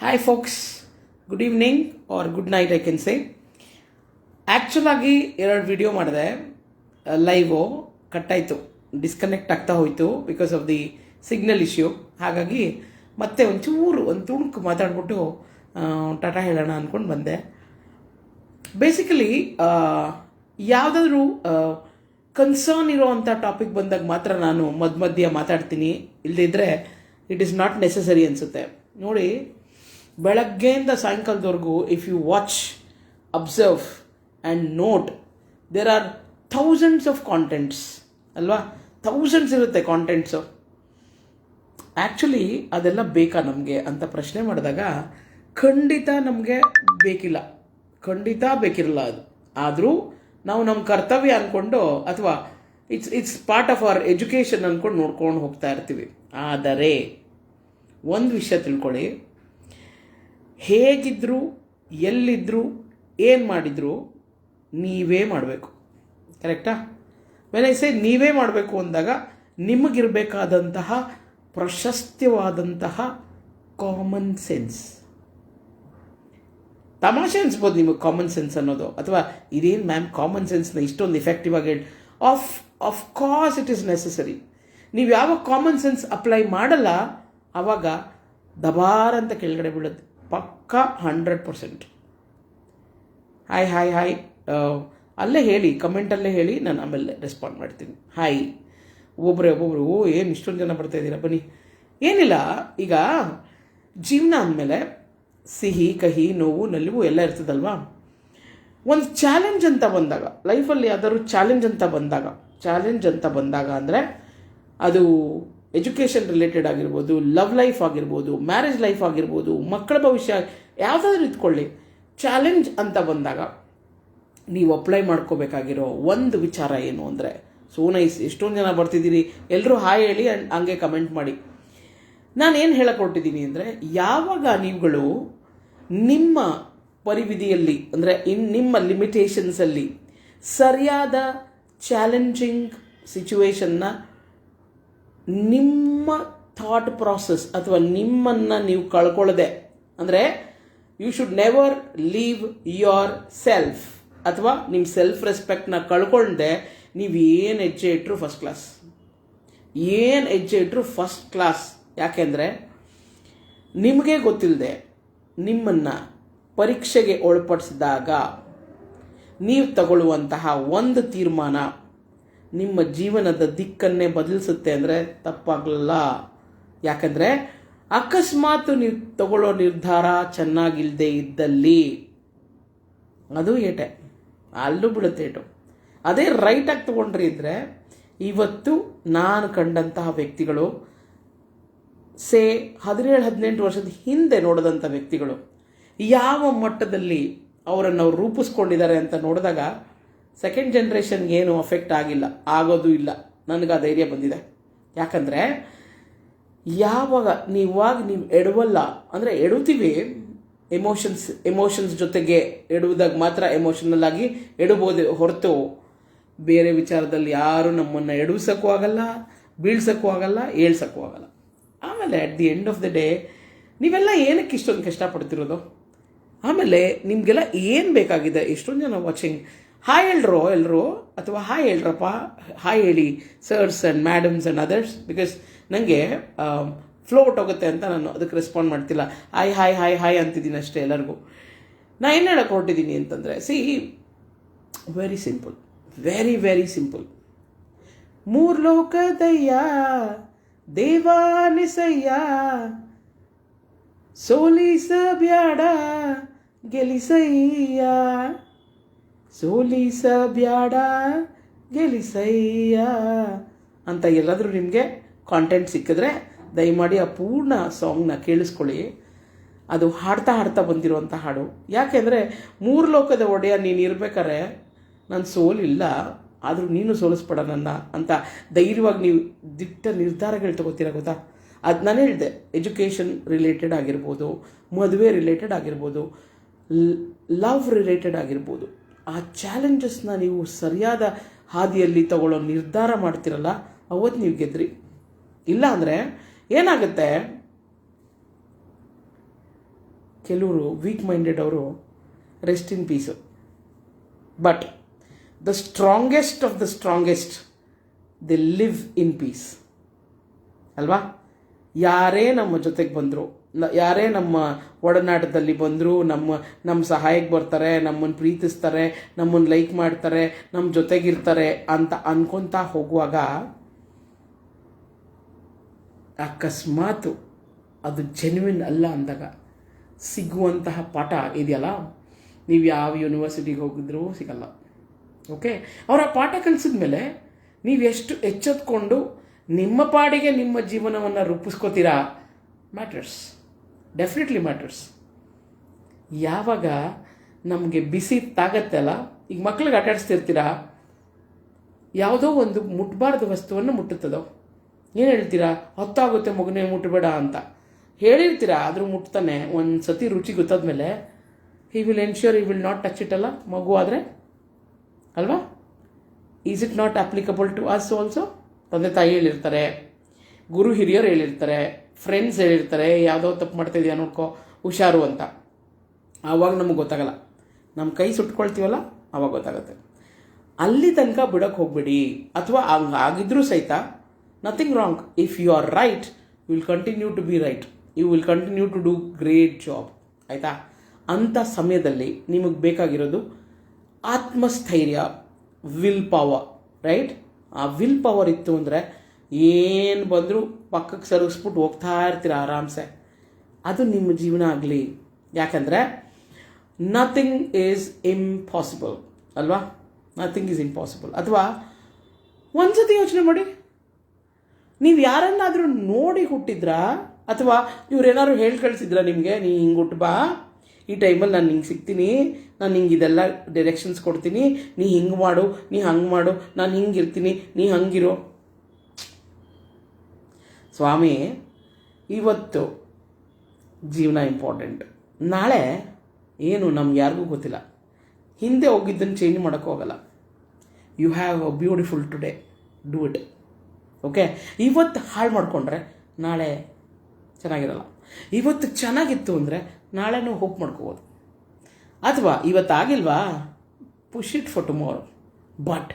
Hi folks, good evening or good night I can say. ಆ್ಯಕ್ಚುಲಾಗಿ 2 video ಮಾಡಿದೆ, live ಕಟ್ಟಾಯಿತು, disconnect ಆಗ್ತಾ ಹೋಯಿತು because of the signal issue. ಹಾಗಾಗಿ ಮತ್ತೆ ಒಂದು ತುಣುಕು ಮಾತಾಡ್ಬಿಟ್ಟು ಟಾಟಾ ಹೇಳೋಣ ಅಂದ್ಕೊಂಡು ಬಂದೆ. ಬೇಸಿಕಲಿ ಯಾವುದಾದ್ರೂ ಕನ್ಸರ್ನ್ ಇರೋವಂಥ ಟಾಪಿಕ್ ಬಂದಾಗ ಮಾತ್ರ ನಾನು ಮಧ್ಯ ಮಾತಾಡ್ತೀನಿ, ಇಲ್ಲದಿದ್ದರೆ ಇಟ್ ಈಸ್ ನಾಟ್ ನೆಸಸರಿ ಅನಿಸುತ್ತೆ. ನೋಡಿ, ಬೆಳಗ್ಗೆಯಿಂದ ಸಾಯಂಕಾಲದವರೆಗೂ if you watch, observe and note, there are thousands of contents ಅಲ್ವಾ, ಥೌಸಂಡ್ಸ್ ಇರುತ್ತೆ ಕಾಂಟೆಂಟ್ಸು. ಆ್ಯಕ್ಚುಲಿ ಅದೆಲ್ಲ ಬೇಕಾ ನಮಗೆ ಅಂತ ಪ್ರಶ್ನೆ ಮಾಡಿದಾಗ ಖಂಡಿತ ನಮಗೆ ಬೇಕಿಲ್ಲ, ಖಂಡಿತ ಬೇಕಿರಲ್ಲ ಅದು. ಆದರೂ ನಾವು ನಮ್ಮ ಕರ್ತವ್ಯ ಅಂದ್ಕೊಂಡು ಅಥವಾ it's part of our education ಅಂದ್ಕೊಂಡು ನೋಡ್ಕೊಂಡು ಹೋಗ್ತಾ ಇರ್ತೀವಿ. ಆದರೆ ಒಂದು ವಿಷಯ ತಿಳ್ಕೊಳ್ಳಿ, ಹೇಗಿದ್ದರೂ ಎಲ್ಲಿದ್ದರೂ ಏನು ಮಾಡಿದರೂ ನೀವೇ ಮಾಡಬೇಕು. ಕರೆಕ್ಟಾ? ವೆನೈಸೆ ನೀವೇ ಮಾಡಬೇಕು ಅಂದಾಗ ನಿಮಗಿರಬೇಕಾದಂತಹ ಪ್ರಶಸ್ತ್ಯವಾದಂತಹ ಕಾಮನ್ ಸೆನ್ಸ್. ತಮಾಷೆ ಅನಿಸ್ಬೋದು ನಿಮಗೆ ಕಾಮನ್ ಸೆನ್ಸ್ ಅನ್ನೋದು, ಅಥವಾ ಇದೇನು ಮ್ಯಾಮ್ ಕಾಮನ್ ಸೆನ್ಸ್ನ ಇಷ್ಟೊಂದು ಇಫೆಕ್ಟಿವ್ ಆಗಿ ಹೇಳಿ. Of course it is necessary. ನೀವು ಯಾವಾಗ ಕಾಮನ್ ಸೆನ್ಸ್ ಅಪ್ಲೈ ಮಾಡಲ್ಲ ಆವಾಗ ದಬಾರ್ ಅಂತ ಕೆಳಗಡೆ ಬೀಳುತ್ತೆ, ಪಕ್ಕಾ 100%. ಹಾಯ್ ಅಲ್ಲೇ ಹೇಳಿ, ಕಮೆಂಟಲ್ಲೇ ಹೇಳಿ, ನಾನು ಆಮೇಲೆ ರೆಸ್ಪಾಂಡ್ ಮಾಡ್ತೀನಿ. ಹಾಯ್ ಒಬ್ಬೊಬ್ಬರು ಏನು ಇಷ್ಟೊಂದು ಜನ ಬರ್ತಾ ಇದ್ದೀರಾ, ಬನ್ನಿ. ಏನಿಲ್ಲ, ಈಗ ಜೀವನ ಅಂದಮೇಲೆ ಸಿಹಿ ಕಹಿ ನೋವು ನಲಿವು ಎಲ್ಲ ಇರ್ತದಲ್ವಾ. ಒಂದು ಚಾಲೆಂಜ್ ಅಂತ ಬಂದಾಗ, ಲೈಫಲ್ಲಿ ಯಾವ್ದಾದ್ರು ಚಾಲೆಂಜ್ ಅಂತ ಬಂದಾಗ ಅಂದರೆ ಅದು ಎಜುಕೇಷನ್ ರಿಲೇಟೆಡ್ ಆಗಿರ್ಬೋದು, ಲವ್ ಲೈಫ್ ಆಗಿರ್ಬೋದು, ಮ್ಯಾರೇಜ್ ಲೈಫ್ ಆಗಿರ್ಬೋದು, ಮಕ್ಕಳ ಭವಿಷ್ಯ ಯಾವುದಾದ್ರೂ ಇಟ್ಕೊಳ್ಳಿ. ಚಾಲೆಂಜ್ ಅಂತ ಬಂದಾಗ ನೀವು ಅಪ್ಲೈ ಮಾಡ್ಕೋಬೇಕಾಗಿರೋ ಒಂದು ವಿಚಾರ ಏನು ಅಂದರೆ, ಸೋ ನೈಸ್, ಎಷ್ಟೊಂದು ಜನ ಬರ್ತಿದ್ದೀರಿ, ಎಲ್ಲರೂ ಹಾಯ್ ಹೇಳಿ ಆ್ಯಂಡ್ ಹಂಗೆ ಕಮೆಂಟ್ ಮಾಡಿ. ನಾನೇನು ಹೇಳಕೊಟ್ಟಿದ್ದೀನಿ ಅಂದರೆ, ಯಾವಾಗ ನೀವುಗಳು ನಿಮ್ಮ ಪರಿವಿಧಿಯಲ್ಲಿ ಅಂದರೆ ನಿಮ್ಮ ಲಿಮಿಟೇಷನ್ಸಲ್ಲಿ ಸರಿಯಾದ ಚಾಲೆಂಜಿಂಗ್ ಸಿಚುವೇಶನ್ನ ನಿಮ್ಮ ಥಾಟ್ ಪ್ರಾಸೆಸ್ ಅಥವಾ ನಿಮ್ಮನ್ನು ನೀವು ಕಳ್ಕೊಳ್ಳದೆ, ಅಂದರೆ you should never leave yourself, ಅಥವಾ ನಿಮ್ಮ ಸೆಲ್ಫ್ ರೆಸ್ಪೆಕ್ಟ್ನ ಕಳ್ಕೊಳ್ಳದೆ ನೀವು ಏನು ಹೆಜ್ಜೆ ಇಟ್ಟರು ಫಸ್ಟ್ ಕ್ಲಾಸ್. ಯಾಕೆಂದರೆ ನಿಮಗೆ ಗೊತ್ತಿಲ್ಲದೆ ನಿಮ್ಮನ್ನು ಪರೀಕ್ಷೆಗೆ ಒಳಪಡಿಸಿದಾಗ ನೀವು ತಗೊಳ್ಳುವಂತಹ ಒಂದು ತೀರ್ಮಾನ ನಿಮ್ಮ ಜೀವನದ ದಿಕ್ಕನ್ನೇ ಬದಲಿಸುತ್ತೆ ಅಂದರೆ ತಪ್ಪಾಗಲ್ಲ. ಯಾಕಂದರೆ ಅಕಸ್ಮಾತ್ ನೀವು ತಗೊಳ್ಳೋ ನಿರ್ಧಾರ ಚೆನ್ನಾಗಿಲ್ಲದೆ ಇದ್ದಲ್ಲಿ ಅದು ಏಟೆ, ಅಲ್ಲೂ ಬಿಡುತ್ತೆ ಏಟು. ಅದೇ ರೈಟಾಗಿ ತೊಗೊಂಡ್ರಿ ಇದ್ದರೆ, ಇವತ್ತು ನಾನು ಕಂಡಂತಹ ವ್ಯಕ್ತಿಗಳು 17-18 ವರ್ಷದ ಹಿಂದೆ ನೋಡಿದಂಥ ವ್ಯಕ್ತಿಗಳು ಯಾವ ಮಟ್ಟದಲ್ಲಿ ಅವರನ್ನು ಅವ್ರು ರೂಪಿಸ್ಕೊಂಡಿದ್ದಾರೆ ಅಂತ ನೋಡಿದಾಗ ಸೆಕೆಂಡ್ ಜನ್ರೇಷನ್ಗೆ ಏನು ಅಫೆಕ್ಟ್ ಆಗೋದು ಇಲ್ಲ. ನನಗೆ ಆ ಧೈರ್ಯ ಬಂದಿದೆ. ಯಾಕಂದರೆ ಯಾವಾಗ ನೀವು ಎಡವಲ್ಲ, ಅಂದರೆ ಎಡುತ್ತೀವಿ, ಎಮೋಷನ್ಸ್ ಜೊತೆಗೆ ಎಡುವುದಾಗ ಮಾತ್ರ ಎಮೋಷನಲ್ ಆಗಿ ಎಡಬೋದು ಹೊರತು ಬೇರೆ ವಿಚಾರದಲ್ಲಿ ಯಾರು ನಮ್ಮನ್ನು ಎಡವಿಸೋಕ್ಕೂ ಆಗಲ್ಲ, ಬೀಳ್ಸೋಕ್ಕೂ ಆಗಲ್ಲ, ಏಳ್ಸೋಕ್ಕೂ ಆಗಲ್ಲ. ಆಮೇಲೆ at the end of the day ನೀವೆಲ್ಲ ಏನಕ್ಕೆ ಇಷ್ಟೊಂದು ಕಷ್ಟಪಡ್ತಿರೋದು? ಆಮೇಲೆ ನಿಮಗೆಲ್ಲ ಏನು ಬೇಕಾಗಿದೆ? ಎಷ್ಟೊಂದು ಜನ ವಾಚಿಂಗ್. ಹಾಯ್ ಹೇಳ್ರೋ ಎಲ್ಲರೂ, ಅಥವಾ ಹಾಯ್ ಹೇಳ್ರಪ್ಪ, ಹಾಯ್ ಹೇಳಿ sirs and madams and others, because ನನಗೆ ಫ್ಲೋ ಹೋಗುತ್ತೆ ಅಂತ ನಾನು ಅದಕ್ಕೆ ರೆಸ್ಪಾಂಡ್ ಮಾಡ್ತಿಲ್ಲ. ಹಾಯ್ ಹಾಯ್ ಹಾಯ್ ಹಾಯ್ ಅಂತಿದ್ದೀನಿ ಅಷ್ಟೇ ಎಲ್ಲರಿಗೂ. ನಾನು ಏನು ಹೇಳಕ್ಕೆ ಹೊರಟಿದ್ದೀನಿ ಅಂತಂದರೆ, ವೆರಿ ಸಿಂಪಲ್, ವೆರಿ ಸಿಂಪಲ್. 3 ಲೋಕದಯ್ಯ ದೇವಾನಿಸಯ್ಯ, ಸೋಲಿಸಬ್ಯಾಡ ಗೆಲಿಸಯ್ಯ, ಸೋಲಿಸಬ್ಯಾಡ ಗೆಲಿಸಯ್ಯ ಅಂತ ಎಲ್ಲಾದರೂ ನಿಮಗೆ ಕಾಂಟೆಂಟ್ ಸಿಕ್ಕಿದ್ರೆ ದಯಮಾಡಿ ಆ ಪೂರ್ಣ ಸಾಂಗ್ನ ಕೇಳಿಸ್ಕೊಳ್ಳಿ. ಅದು ಹಾಡ್ತಾ ಬಂದಿರುವಂಥ ಹಾಡು. ಯಾಕೆಂದರೆ 3 ಲೋಕದ ಒಡೆಯ ನೀನು ಇರ್ಬೇಕಾರೆ ನಾನು ಸೋಲಿಲ್ಲ, ಆದರೂ ನೀನು ಸೋಲಿಸ್ಬೇಡ ನನ್ನ ಅಂತ ಧೈರ್ಯವಾಗಿ ನೀವು ದಿಟ್ಟ ನಿರ್ಧಾರಗಳು ತಗೋತೀರ ಗೊತ್ತಾ. ಅದು ನಾನು ಹೇಳಿದೆ, ಎಜುಕೇಷನ್ ರಿಲೇಟೆಡ್ ಆಗಿರ್ಬೋದು, ಮದುವೆ ರಿಲೇಟೆಡ್ ಆಗಿರ್ಬೋದು, ಲವ್ ರಿಲೇಟೆಡ್ ಆಗಿರ್ಬೋದು, ಆ ಚಾಲೆಂಜಸ್ನ ನೀವು ಸರಿಯಾದ ಹಾದಿಯಲ್ಲಿ ತಗೊಳ್ಳೋ ನಿರ್ಧಾರ ಮಾಡ್ತಿರಲ್ಲ, ಅವತ್ತು ನೀವು ಗೆದ್ರಿ. ಇಲ್ಲ ಅಂದರೆ ಏನಾಗುತ್ತೆ, ಕೆಲವರು ವೀಕ್ ಮೈಂಡೆಡ್ ಅವರು rest in peace. But the strongest of the strongest they live in peace ಅಲ್ವಾ. ಯಾರೇ ನಮ್ಮ ಜೊತೆಗೆ ಬಂದರು, ಯಾರೇ ನಮ್ಮ ಒಡನಾಟದಲ್ಲಿ ಬಂದರೂ ನಮ್ಮ ಸಹಾಯಕ್ಕೆ ಬರ್ತಾರೆ, ನಮ್ಮನ್ನು ಪ್ರೀತಿಸ್ತಾರೆ, ನಮ್ಮನ್ನು ಲೈಕ್ ಮಾಡ್ತಾರೆ, ನಮ್ಮ ಜೊತೆಗಿರ್ತಾರೆ ಅಂತ ಅನ್ಕೊತಾ ಹೋಗುವಾಗ ಅಕಸ್ಮಾತ್ ಅದು ಜೆನ್ವಿನ್ ಅಲ್ಲ ಅಂದಾಗ ಸಿಗುವಂತಹ ಪಾಠ ಇದೆಯಲ್ಲ, ನೀವು ಯಾವ ಯೂನಿವರ್ಸಿಟಿಗೆ ಹೋಗಿದ್ರೂ ಸಿಗಲ್ಲ. ಓಕೆ, ಅವರ ಪಾಠ ಕಲಿಸಿದ್ಮೇಲೆ ನೀವು ಎಷ್ಟು ಎಚ್ಚೆತ್ಕೊಂಡು ನಿಮ್ಮ ಪಾಡಿಗೆ ನಿಮ್ಮ ಜೀವನವನ್ನು ರೂಪಿಸ್ಕೋತೀರಾ ಮ್ಯಾಟರ್ಸ್, ಡೆಫಿನೆಟ್ಲಿ ಮ್ಯಾಟರ್ಸ್. ಯಾವಾಗ ನಮಗೆ ಬಿಸಿ ತಾಗತ್ತೆ ಅಲ್ಲ, ಈಗ ಮಕ್ಳಿಗೆ ಆಟಾಡಿಸ್ತಿರ್ತೀರಾ, ಯಾವುದೋ ಒಂದು ಮುಟ್ಬಾರ್ದು ವಸ್ತುವನ್ನು ಮುಟ್ಟುತ್ತದೋ, ಏನು ಹೇಳ್ತೀರಾ, ಹೊತ್ತಾಗುತ್ತೆ ಮಗನೇ ಮುಟ್ಟಬೇಡ ಅಂತ ಹೇಳಿರ್ತೀರಾ, ಆದರೂ ಮುಟ್ತಾನೆ. ಒಂದು ಸತಿ ರುಚಿ ಗೊತ್ತಾದ್ಮೇಲೆ he will ensure he will not touch it ಅಲ್ಲ, ಮಗು ಆದರೆ ಅಲ್ವಾ. Is it not applicable to us also? ತಂದೆ ತಾಯಿ ಹೇಳಿರ್ತಾರೆ, ಗುರು ಹಿರಿಯರು ಹೇಳಿರ್ತಾರೆ, ಫ್ರೆಂಡ್ಸ್ ಹೇಳಿರ್ತಾರೆ, ಯಾವುದೋ ತಪ್ಪು ಮಾಡ್ತಾ ಇದೆಯಾ ನೋಡ್ಕೋ ಹುಷಾರು ಅಂತ. ಆವಾಗ ನಮಗೆ ಗೊತ್ತಾಗಲ್ಲ, ನಮ್ಮ ಕೈ ಸುಟ್ಕೊಳ್ತೀವಲ್ಲ ಆವಾಗ ಗೊತ್ತಾಗುತ್ತೆ. ಅಲ್ಲಿ ತನಕ ಬಿಡೋಕ್ಕೆ ಹೋಗ್ಬೇಡಿ. ಅಥವಾ ಹಂಗಾಗಿದ್ರೂ ಸಹಿತ nothing wrong. If you are right, you will continue to be right, you will continue to do great job. ಆಯಿತಾ? ಅಂಥ ಸಮಯದಲ್ಲಿ ನಿಮಗೆ ಬೇಕಾಗಿರೋದು ಆತ್ಮಸ್ಥೈರ್ಯ, ವಿಲ್ ಪವರ್. ರೈಟ್? ಆ ವಿಲ್ ಪವರ್ ಇತ್ತು ಅಂದರೆ ಏನು ಬಂದರೂ ಪಕ್ಕಕ್ಕೆ ಸರಿಸ್ಬಿಟ್ಟು ಹೋಗ್ತಾ ಇರ್ತೀರ ಆರಾಮ್ಸೆ. ಅದು ನಿಮ್ಮ ಜೀವನ ಆಗಲಿ. ಯಾಕಂದರೆ ನಥಿಂಗ್ ಈಸ್ ಇಂಪಾಸಿಬಲ್ ಅಲ್ವಾ. Nothing is impossible. ಅಥವಾ ಒಂದ್ಸತಿ ಯೋಚನೆ ಮಾಡಿ, ನೀವು ಯಾರನ್ನಾದರೂ ನೋಡಿ ಹುಟ್ಟಿದ್ರಾ, ಅಥವಾ ಇವ್ರೇನಾದ್ರು ಹೇಳಿ ಕಳಿಸಿದ್ರಾ ನಿಮಗೆ, ನೀ ಹಿಂಗೆ ಹುಟ್ಟು ಬಾ, ಈ ಟೈಮಲ್ಲಿ ನಾನು ಹಿಂಗೆ ಸಿಗ್ತೀನಿ, ನಾನು ಹಿಂಗೆ ಇದೆಲ್ಲ ಡೈರೆಕ್ಷನ್ಸ್ ಕೊಡ್ತೀನಿ, ನೀ ಹಿಂಗೆ ಮಾಡು, ನೀ ಹಂಗೆ ಮಾಡು, ನಾನು ಹಿಂಗಿರ್ತೀನಿ, ನೀ ಹಂಗಿರೋ. ಸ್ವಾಮಿ, ಇವತ್ತು ಜೀವನ ಇಂಪಾರ್ಟೆಂಟ್. ನಾಳೆ ಏನು ನಮ್ಗೆ ಯಾರಿಗೂ ಗೊತ್ತಿಲ್ಲ. ಹಿಂದೆ ಹೋಗಿದ್ದನ್ನು ಚೇಂಜ್ ಮಾಡೋಕ್ಕೆ ಹೋಗಲ್ಲ. You have a beautiful today, do it. Okay, ಇವತ್ತು ಹಾಳು ಮಾಡಿಕೊಂಡ್ರೆ ನಾಳೆ ಚೆನ್ನಾಗಿರಲ್ಲ. ಇವತ್ತು ಚೆನ್ನಾಗಿತ್ತು ಅಂದರೆ ನಾಳೆನೂ ಹೋಪ್ ಮಾಡ್ಕೋಬೋದು. ಅಥವಾ ಇವತ್ತಾಗಿಲ್ವಾ, push it for tomorrow. But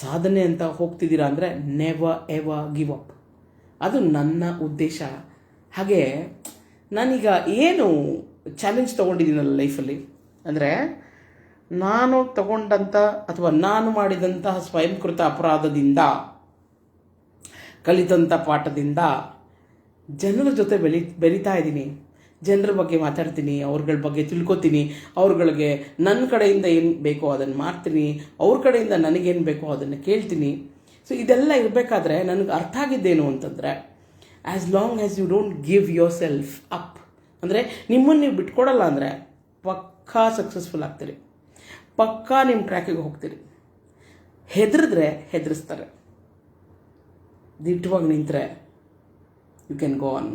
ಸಾಧನೆ ಅಂತ ಹೋಗ್ತಿದ್ದೀರಾ ಅಂದರೆ ನೆವರ್ ಎವರ್ ಗಿವ್ ಅಪ್. ಅದು ನನ್ನ ಉದ್ದೇಶ. ಹಾಗೆ ನಾನೀಗ ಏನು ಚಾಲೆಂಜ್ ತೊಗೊಂಡಿದ್ದೀನಲ್ಲ ಲೈಫಲ್ಲಿ, ಅಂದರೆ ನಾನು ತಗೊಂಡಂಥ ಅಥವಾ ನಾನು ಮಾಡಿದಂತಹ ಸ್ವಯಂಕೃತ ಅಪರಾಧದಿಂದ ಕಲಿತಂಥ ಪಾಠದಿಂದ ಜನರ ಜೊತೆ ಬೆಳೀತಾ ಇದ್ದೀನಿ. ಜನರ ಬಗ್ಗೆ ಮಾತಾಡ್ತೀನಿ, ಅವ್ರಗಳ ಬಗ್ಗೆ ತಿಳ್ಕೊತೀನಿ, ಅವ್ರಗಳಿಗೆ ನನ್ನ ಕಡೆಯಿಂದ ಏನು ಬೇಕೋ ಅದನ್ನು ಮಾಡ್ತೀನಿ, ಅವ್ರ ಕಡೆಯಿಂದ ನನಗೇನು ಬೇಕೋ ಅದನ್ನು ಕೇಳ್ತೀನಿ. ಸೊ ಇದೆಲ್ಲ ಇರಬೇಕಾದ್ರೆ ನನಗೆ ಅರ್ಥ ಆಗಿದ್ದೇನು ಅಂತಂದರೆ, as long as you don't give yourself up, ಅಂದರೆ ನಿಮ್ಮನ್ನು ನೀವು ಬಿಟ್ಕೊಡಲ್ಲ ಅಂದರೆ ಪಕ್ಕಾ ಸಕ್ಸಸ್ಫುಲ್ ಆಗ್ತೀರಿ, ಪಕ್ಕಾ ನಿಮ್ಮ ಟ್ರ್ಯಾಕಿಗೆ ಹೋಗ್ತೀರಿ. ಹೆದರಿದ್ರೆ ಹೆದರಿಸ್ತಾರೆ, ದಿಟ್ಟವಾಗಿ ನಿಂತರೆ you can go on.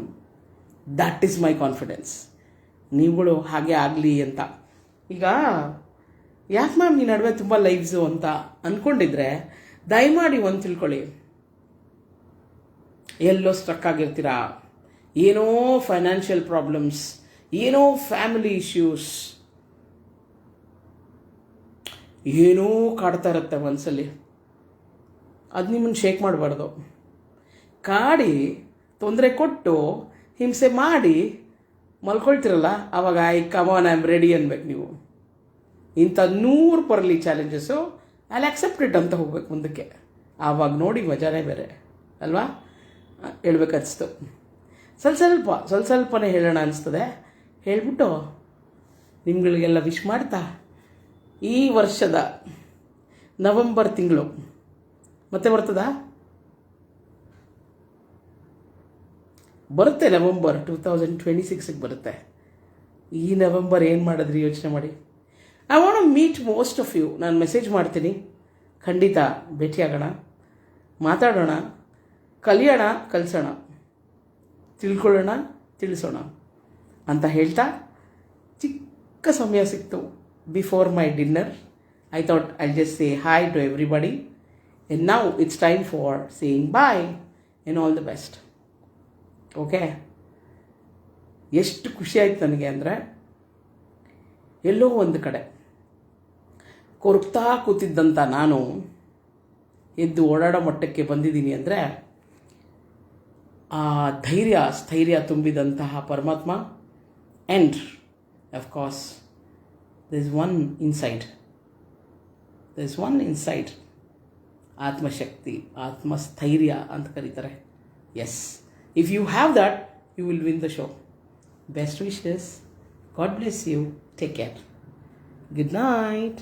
That is my confidence. ನೀವುಗಳು ಹಾಗೆ ಆಗಲಿ ಅಂತ. ಈಗ ಯಾಕೆ ಮ್ಯಾಮ್ ಈ ನಡುವೆ ತುಂಬ ಲೈವ್ಸು ಅಂತ ಅಂದ್ಕೊಂಡಿದ್ರೆ ದಯಮಾಡಿ ಒಂದು ತಿಳ್ಕೊಳ್ಳಿ, ಎಲ್ಲೋ ಸ್ಟ್ರಕ್ ಆಗಿರ್ತೀರಾ, ಏನೋ ಫೈನಾನ್ಷಿಯಲ್ ಪ್ರಾಬ್ಲಮ್ಸ್, ಏನೋ ಫ್ಯಾಮಿಲಿ ಇಶ್ಯೂಸ್, ಏನೋ ಕಾಡ್ತಾ ಇರುತ್ತೆ ಮನಸ್ಸಲ್ಲಿ. ಅದು ನಿಮ್ಮನ್ನು ಶೇಕ್ ಮಾಡಬಾರ್ದು. ಕಾಡಿ ತೊಂದರೆ ಕೊಟ್ಟು ಹಿಂಸೆ ಮಾಡಿ ಮಲ್ಕೊಳ್ತಿರಲ್ಲ, ಆವಾಗ I come on I am ready ಅನ್ಬೇಕು ನೀವು. ಇಂಥ 100 ಬರಲಿ ಚಾಲೆಂಜಸ್ಸು, ಐ ಆಕ್ಸೆಪ್ಟ್ ಇಟ್ ಅಂತ ಹೋಗ್ಬೇಕು ಮುಂದಕ್ಕೆ. ಆವಾಗ ನೋಡಿ ಮಜಾನೇ ಬೇರೆ ಅಲ್ವಾ. ಹೇಳ್ಬೇಕನ್ನಿಸ್ತು. ಸ್ವಲ್ಪನೇ ಹೇಳೋಣ ಅನಿಸ್ತದೆ. ಹೇಳ್ಬಿಟ್ಟು ನಿಮ್ಗಳಿಗೆಲ್ಲ ವಿಶ್ ಮಾಡ್ತಾ, ಈ ವರ್ಷದ ನವೆಂಬರ್ ತಿಂಗಳು ಮತ್ತೆ ಬರ್ತದಾ? ಬರುತ್ತೆ, ನವೆಂಬರ್ 2026 ಬರುತ್ತೆ. ಈ ನವೆಂಬರ್ ಏನು ಮಾಡಿದ್ರಿ ಯೋಚನೆ ಮಾಡಿ. I want to meet most of you. ನಾನು ಮೆಸೇಜ್ ಮಾಡ್ತೀನಿ, ಖಂಡಿತ ಭೇಟಿಯಾಗೋಣ, ಮಾತಾಡೋಣ, ಕಲಿಯೋಣ, ಕಲಿಸೋಣ, ತಿಳ್ಕೊಳ್ಳೋಣ, ತಿಳಿಸೋಣ ಅಂತ ಹೇಳ್ತಾ ಚಿಕ್ಕ ಸಮಯ ಸಿಕ್ತು before my dinner. I thought I just say hi to everybody. And now it's time for saying bye and all the best. Okay, ಎಷ್ಟು ಖುಷಿ ಆಯ್ತು ನನಗೆ ಅಂದರೆ, ಎಲ್ಲೋ ಒಂದು ಕಡೆ ಕೊರಗ್ತಾ ಕೂತಿದ್ದಂಥ ನಾನು ಎದ್ದು ಓಡಾಡೋ ಮಟ್ಟಕ್ಕೆ ಬಂದಿದ್ದೀನಿ ಅಂದರೆ ಆ ಸ್ಥೈರ್ಯ ತುಂಬಿದಂತಹ ಪರಮಾತ್ಮ. And of course there is one inside ಆತ್ಮಶಕ್ತಿ, ಆತ್ಮಸ್ಥೈರ್ಯ ಅಂತ ಕರೀತಾರೆ. Yes, if you have that, you will win the show. Best wishes. God bless you. Take care. Good night.